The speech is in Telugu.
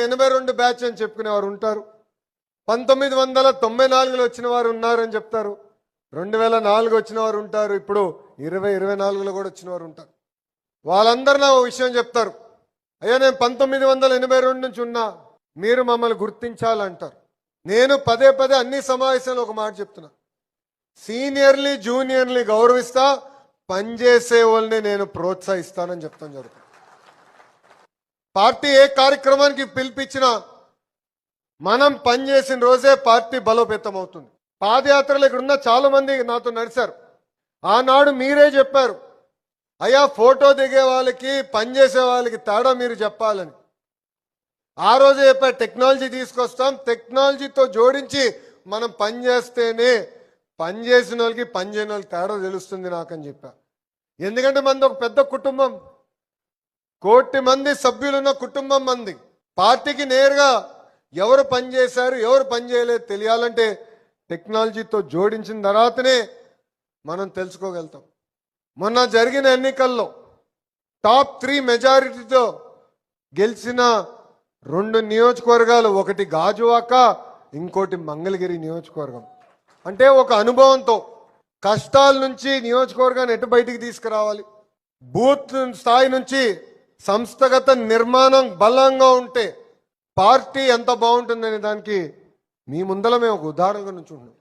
82 బ్యాచ్ అని చెప్పుకునేవారు ఉంటారు. 1994లో వచ్చిన వారు ఉన్నారని చెప్తారు. 2004 వచ్చిన వారు ఉంటారు. ఇప్పుడు 2024లో కూడా వచ్చిన వారు ఉంటారు. వాళ్ళందరూ నా ఓ విషయం చెప్తారు. అయ్యా నేను 1982 నుంచి ఉన్నా, మీరు మమ్మల్ని గుర్తించాలంటారు. నేను పదే పదే అన్ని సమావేశాల్లో ఒక మాట చెప్తున్నా, సీనియర్లీ జూనియర్లీ గౌరవిస్తా, పనిచేసే వాళ్ళని నేను ప్రోత్సహిస్తానని చెప్తాను జరుగుతుంది. పార్టీ ఏ కార్యక్రమానికి పిలిపించినా మనం పనిచేసిన రోజే పార్టీ బలోపేతం అవుతుంది. పాదయాత్రలు ఇక్కడున్న చాలా మంది నాతో నడిచారు. ఆనాడు మీరే చెప్పారు, అయ్యా ఫోటో దిగే వాళ్ళకి పనిచేసే వాళ్ళకి తేడా మీరు చెప్పాలని. ఆ రోజే చెప్పారు, టెక్నాలజీ తీసుకొస్తాం, టెక్నాలజీతో జోడించి మనం పనిచేస్తేనే పనిచేసిన వాళ్ళకి పనిచేయని వాళ్ళకి తేడా తెలుస్తుంది నాకని చెప్పారు. ఎందుకంటే మంది ఒక పెద్ద కుటుంబం, 1 కోటి మంది సభ్యులున్న కుటుంబం మంది. పార్టీకి నేరుగా ఎవరు పనిచేశారు ఎవరు పనిచేయలేదు తెలియాలంటే టెక్నాలజీతో జోడించిన తర్వాతనే మనం తెలుసుకోగలుగుతాం. మొన్న జరిగిన ఎన్నికల్లో టాప్ 3 మెజారిటీతో గెలిచిన 2 నియోజకవర్గాలు, ఒకటి గాజువాక, ఇంకోటి మంగళగిరి నియోజకవర్గం. అంటే ఒక అనుభవంతో కష్టాల నుంచి నియోజకవర్గాన్ని ఎటు బయటికి తీసుకురావాలి, బూత్ స్థాయి నుంచి సంస్థగత నిర్మాణం బలంగా ఉంటే పార్టీ ఎంత బాగుంటుందనే దానికి మీ ముందర మేము ఒక ఉదాహరణగా నుంచుంటున్నాం.